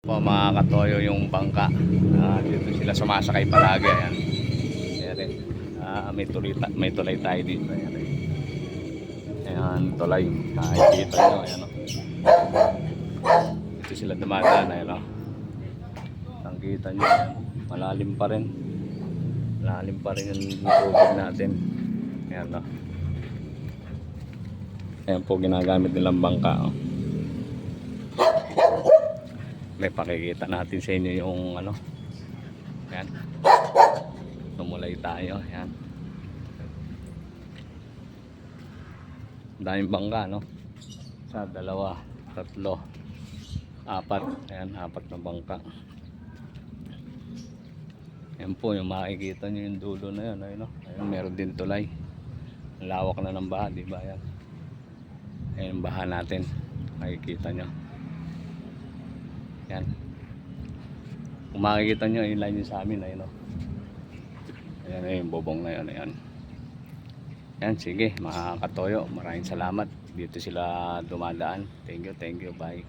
Po mga katoyo yung bangka. Dito sila sumasakay palagi. Ayan. Ayan eh. May tulay tayo dito. Ayan eh. Ayan, tulay. Nakikita nyo. Ayan o. Dito sila dumadaan. Ayan o. Nakikita nyo. Ayan. Malalim pa rin. Malalim pa rin yung tubig natin. Ayan o. Ayan po ginagamit nilang bangka o. May pakikita natin sa inyo yung ano. Ayan. Tumulay tayo. Ayan. Daming bangka no. Sa dalawa, tatlo, apat. Ayan, apat na bangka. Ayan po yung makikita nyo yung dulo na yun. Ayun, no? Ayun, meron din tulay. Lawak na ng baha, di ba? Ayan. Ayan yung baha natin. Makikita nyo. Ayan. Kung makikita nyo, yung line yung sa amin. Ayun, no? Ayan, ayun, yung bubong na yun. Ayan. Ayan, sige, mga katoyo. Maraming salamat. Dito sila dumadaan. Thank you, bye.